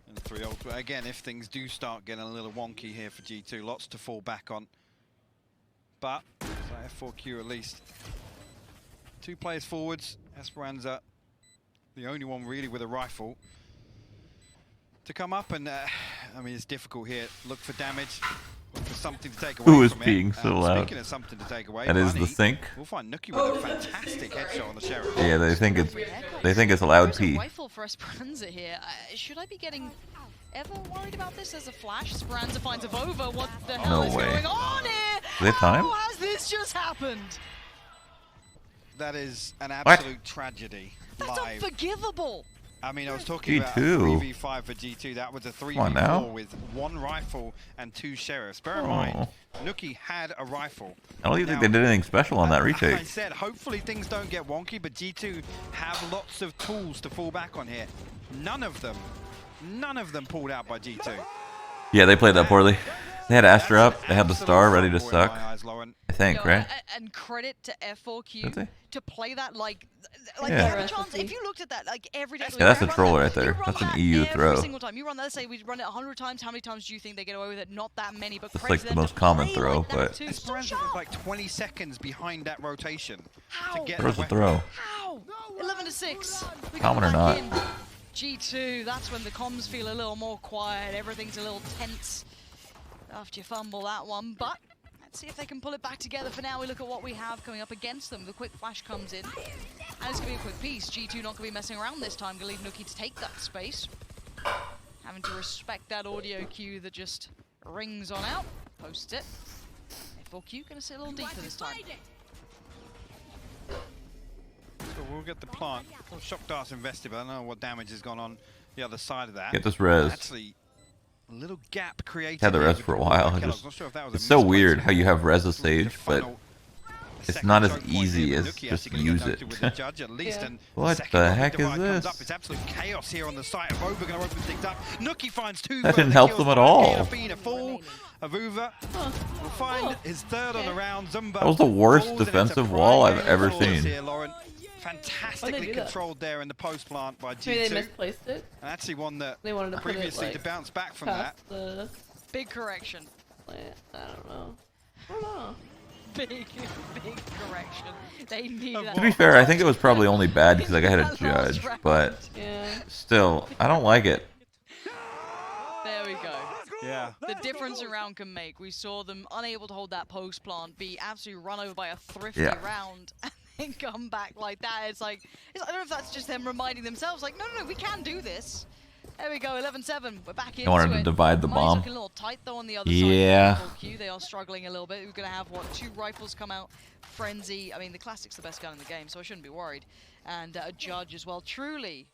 And 3 ultimate. Again, if things do start getting a little wonky here for G2, lots to fall back on. But, F4Q at least. 2 players forwards. Esperanza, the only one really with a rifle to come up, and I mean, it's difficult here. Look for damage, look for something to take away Who is from being it. so loud? Speaking of something to take away, That is the sink. We'll find Nuki with a fantastic headshot on the Sheriff. Yeah, they think it's a loud There's pee. a rifle for Esperanza here. Should I be getting ever worried about this as a flash? Esperanza finds Avova. What the hell is going on here? Is it time? How has this just happened? That is an absolute tragedy. That's live. Unforgivable. I mean, I was talking about a G2. 3v5 for G2. That was a on now. 3v4 with 1 rifle and 2 sheriffs. Bear in mind, Nuki had a rifle. I don't even think they did anything special on that retake. I said, hopefully things don't get wonky, but G2 have lots of tools to fall back on here. None of them pulled out by G2. Yeah, they played that poorly. They had Astra up. They had the star ready to suck. I think, right? And credit to Did F4Q they? to play that like Yeah. they have a chance. If you looked at that, like every day. Yeah, that's a run troll that- right there. you run That's an that EU every throw. single time. You run that, let's say we run it 100 times. How many times do you think they get away with it? Not that many, but That's credit like to the them most to common play throw, like that but- too. So Esperanza was sharp. like 20 seconds behind that rotation How? to get Where's the weapon. throw? How? 11 to 6. We Common come or back not? in. G2, that's when the comms feel a little more quiet. Everything's a little tense after you fumble that one, but let's see if they can pull it back together. For now, we look at what we have coming up against them. The quick flash comes in, and it's going to be a quick piece. G2 not going to be messing around this time. Going to leave Nuki to take that space. Having to respect that audio cue that just rings on out. Post it. F4Q going to sit a little deeper this time. So we'll get the plant. Shock darts invested, but I don't know what damage has gone on the other side of that. Get this res. Actually, a little gap created. Had the there res with for a the while. Kellogg's. Not sure if that was a It's so weird misplacement how you have res of through Sage, the but final it's second not as choke point easy here, as but Nuki just actually gonna use get it. noted with the judge at least, Yeah. and What second the round heck is divide comes this? up. It's absolute chaos here on the site. Avova going to open things up. Nuki finds 2. That didn't further help kills, them at 5K all. and a feed, a fall. Avuva will find his 3rd on the round. Zumba. That was the worst falls, and it's a defensive prime wall I've game ever of flawless seen. Here, Lauren. Fantastically do that? controlled there in the post plant by G2. Maybe they misplaced it. And actually one that They wanted to put it, previously like, to bounce back from that. Past the Big correction. plant. I don't know. big correction. They need that. To be fair, I think it was probably only bad because like I had a judge, but still, I don't like it. There we go. Yeah. The difference a round can make. We saw them unable to hold that post plant, be absolutely run over by a thrifty round, and then come back like that. It's like, I don't know if that's just them reminding themselves, like, no, we can do this. There we go, 11-7. We're back into it. I wanted to divide the bomb. Looking a little tight though on the other Yeah. side. F4Q, they are struggling a little bit. We're gonna have what, 2 rifles come out. Frenzy. I mean, the Classic's the best gun in the game, so I shouldn't be worried. And a judge as well. Truly,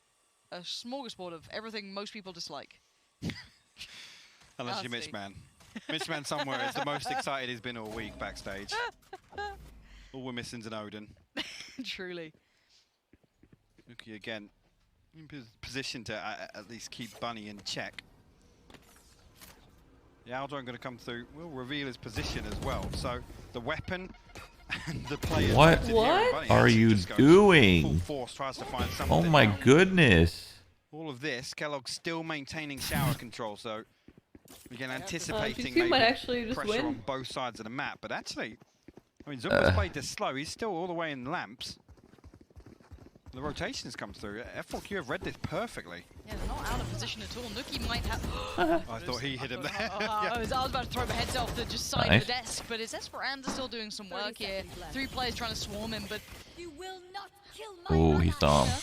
a smorgasbord of everything most people dislike. Unless you're Mitch Man. Mitch Man somewhere is the most excited he's been all week backstage. All we're missing's an Odin. Truly. Nuki again in position to at least keep Bunny in check. The Aldron going to come through, will reveal his position as well. So the weapon and the player. What are you doing? Full force, tries to find something. Oh my goodness. All of this, Kellogg's still maintaining shower control, so again anticipating might maybe actually just pressure win. on both sides of the map. But actually, I mean, Zumba's played this slow. He's still all the way in lamps. The rotations come through. F4Q have read this perfectly. Yeah, they're not out of position at all. Nuki might have... I thought he hit him there. I was about to throw my heads off the just side of the desk, but it's Esperanza still doing some work here. 3 players trying to swarm him, but... You will not kill my Oh, he saw him.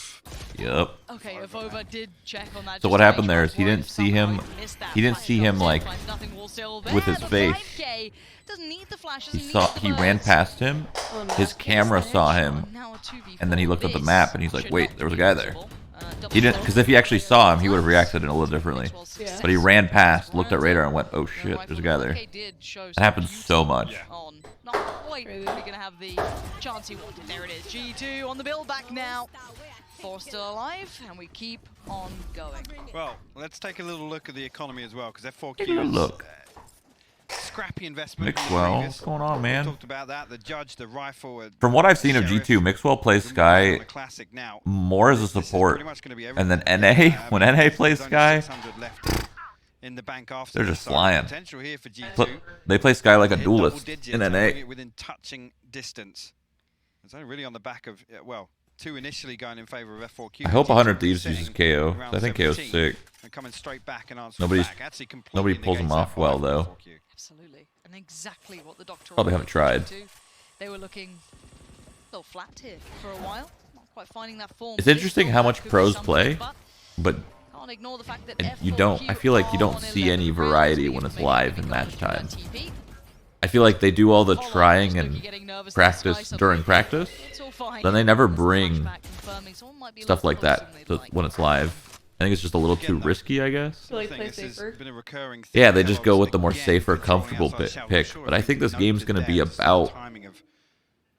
Yep. Okay, Avova did check on that. So what happened there is he didn't see him. He didn't see him like with his face. He ran past him. His camera saw him, and then he looked at the map and he's like, "Wait, there was a guy there." He didn't, because if he actually saw him, he would have reacted a little differently. But he ran past, looked at radar, and went, "Oh shit, there's a guy there." That happens so much. Not quite really gonna have the chance he wanted. There it is. G2 on the build back now. 4 still alive, and we keep on going. Well, let's take a little look at the economy as well, because F4Q Take a look. Scrappy investment. Mixwell, what's going on, man? We talked about that. The judge, the rifle. From what I've seen of G2, Mixwell plays Sky more as a support, and then NA, when NA plays Sky, in the bank after they're just flying. Potential here for G2. They play Sky like a duelist in NA. Within touching distance. It's only really on the back of, well, 2 initially going in favor of F4Q. I hope 100 Thieves uses KO. I think KO's sick. And coming straight back and answering back. Actually Nobody pulls him off well, though. Absolutely. And exactly what the doctor Probably haven't tried. They were looking a little flat here for a while. Not quite finding that form. It's interesting how much pros play, but can't ignore the fact that you don't. I feel like you don't see any variety when it's live in match time. I feel like they do all the trying and practice during practice, then they never bring stuff like that when it's live. I think it's just a little too risky, I guess. So like play safer. Yeah, they just go with the more safer, comfortable pick. But I think this game's going to be about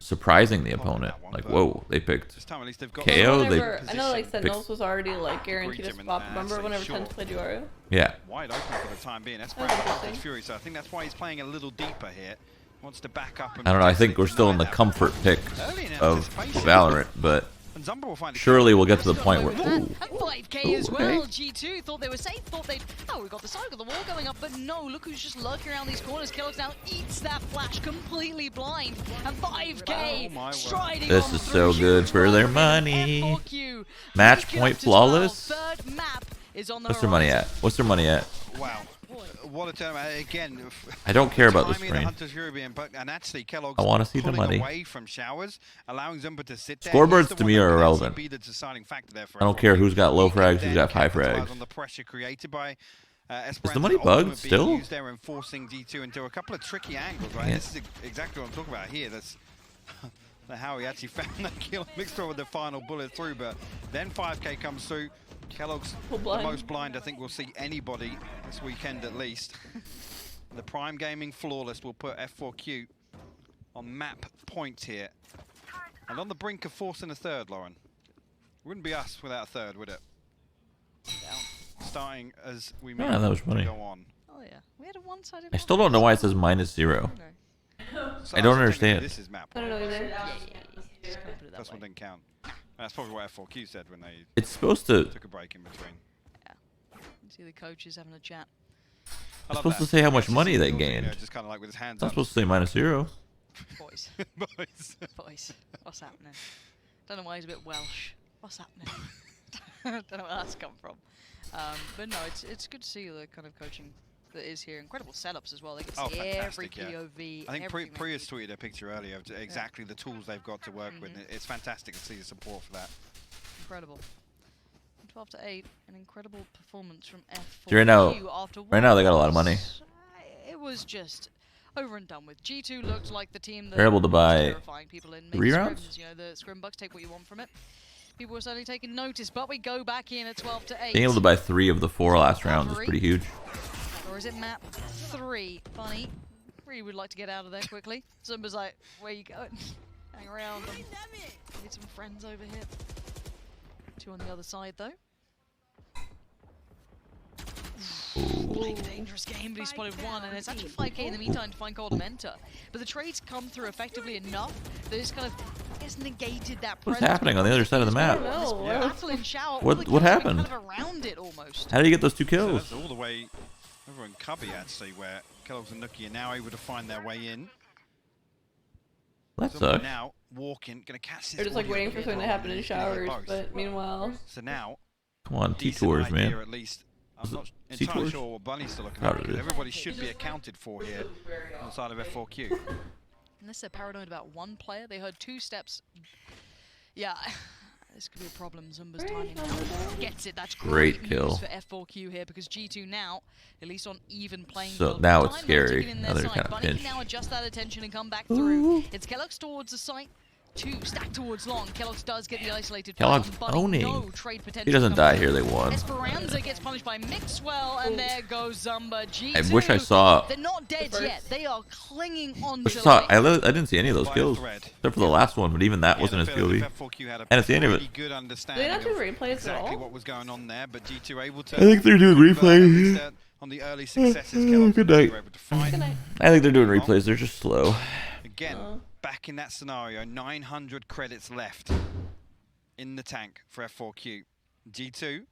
surprising the opponent. Like, whoa, they picked KO. I know like Sentinels was already like guaranteed a spot. Remember whenever TENZ played Duario? Yeah. Wide open for the time being. That's Fury, so I think that's why he's playing a little deeper here. Wants to back up. I don't know. I think we're still in the comfort pick of Valorant, but surely we'll get to the point where. Ooh. 5k as well. G2 thought they were safe. Thought they'd. Oh, we got the side of the wall going up, but no. Look who's just lurking around these corners. Kellogg's now eats that flash, completely blind, and 5k striding. This is so good for their money. Match point flawless. What's their money at? What's their money at? Wow. What a tournament again. I don't care about this screen. I want to see the money. Away from showers, allowing Zumba to sit there. Scoreboards to me are irrelevant. I don't care who's got low frags, who's got high frags. On the pressure created by is the money bugged still? They're enforcing G2 into a couple of tricky angles. Right, this is exactly what I'm talking about here. That's how he actually found that kill mixed with the final bullet through, but then 5k comes through. Kellogg's the most blind I think we'll see anybody this weekend at least. The Prime Gaming Flawless will put F4Q on map point here. And on the brink of forcing a third, Lauren. Wouldn't be us without a third, would it? Starting as we move that was funny. Go on. Oh yeah, we had a one-sided. I still don't know why it says -0. So I don't understand. This is map I don't know either. That's one didn't count. That's probably what F4Q said when they It's supposed to. took a break in between. Yeah. You see the coaches having a chat. It's supposed to say how much money they gained. Just kind of like with his hands It's not up. supposed to say -0. Boys. Boys. Boys. What's happening? Don't know why he's a bit Welsh. What's happening? Don't know where that's come from. But no, it's good to see the kind of coaching that is here. Incredible setups as well. They get to see every POV. I think Priya's tweeted a picture earlier of exactly the tools they've got to work with. It's fantastic to see the support for that. Incredible. 12 to 8, an incredible performance from F4Q. Right now they got a lot of money. It was just over and done with. G2 looked like the team that they're able to buy terrifying people in 3 rounds. Scrims. You know, the scrim bucks, take what you want from it. People were certainly taking notice, but we go back in at 12 to 8. Being able to buy 3 of the 4 last rounds is pretty huge. Or is it map 3? Funny. Really would like to get out of there quickly. Zumba's like, where you going? Hang around. Need some friends over here. 2 on the other side though. Playing a dangerous game, but he spotted 1, and it's actually 5k in the meantime to find Cold Mentor. But the trades come through effectively enough that it's kind of, I guess, negated that presence. What's happening on the other side of the map? What happened? Kind of around it almost. How did you get those 2 kills? So that's all the way over in Cubby, actually, where Kellogg's and Nookie are now able to find their way in. That sucks. Now walking, gonna catch this. They're just like waiting for something to happen in showers, but meanwhile. So now, come on, T-tours, man. At least. I'm not entirely sure what Bunny's still looking at, because everybody should be accounted for here on the side of F4Q. Unless they're paranoid about 1 player, they heard 2 steps. Yeah, this could be a problem. Zumba's timing now. Gets it. That's great kill news for F4Q here, because G2 now, at least on even playing so field. now it's scary. Now they're kind of Bunny pinched. can now adjust that attention and come back through. It's Kellogg's towards the site. 2 stacked towards long. Kellogg's does get the isolated. Kellogg's owning. No trade potential. He doesn't die here. They won. Esperanza gets punished by Mixwell, and there goes Zumba. G2. I wish I saw. They're not dead yet. They are clinging on to I didn't see any of those kills except for the last one, but even that wasn't his POV. And at the end of it. Good they not do replays exactly at all? what was going on there, but G2 able to. I think they're doing replays. On the early successes, good night. Good night. I think they're doing replays. They're just slow. Again, back in that scenario, 900 credits left in the tank for F4Q. G2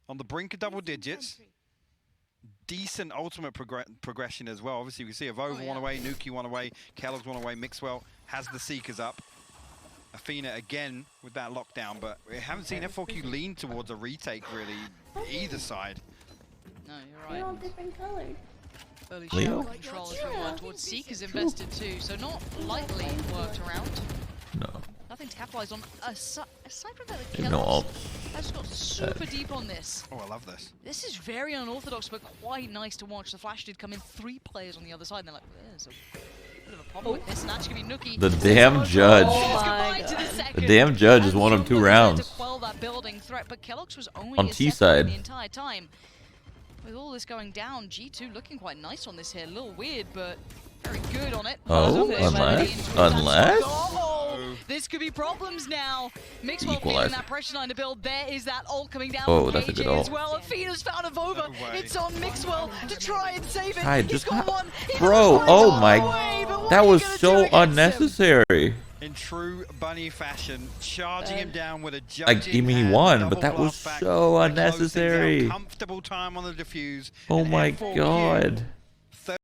on the brink of double digits. Decent ultimate progression as well. Obviously, we see Avova 1 away, Nuki 1 away, Kellogg's 1 away, Mixwell has the Seekers up. Athena again with that lockdown, but we haven't seen F4Q lean towards a retake really either side. No, you're right. They're all different colors. Early shower control is going towards Seekers invested too, so not lightly worked around. No. Nothing to capitalize on. Aside from that, They have no ult. I just got super deep on this. Oh, I love this. This is very unorthodox, but quite nice to watch. The flash did come in, 3 players on the other side, and they're like, there's a bit of a problem with this, and that's gonna be Nookie. The damn judge. The damn judge has won him 2 rounds. To quell that building threat, but Kellogg's was only on T side the entire time. With all this going down, G2 looking quite nice on this here. A little weird, but very good on it. Oh, unless. Oh, this could be problems now. Mixwell feeling that pressure line to build. There is that ult coming down. Oh, that's a good ult. As well. Athena's found Avova. It's on Mixwell to try and save it. He's got one. Bro, oh my. That was so unnecessary. In true Bunny fashion, charging him down with a judging Like, I mean, he won, but that was so unnecessary. Comfortable time on the defuse. Oh my god.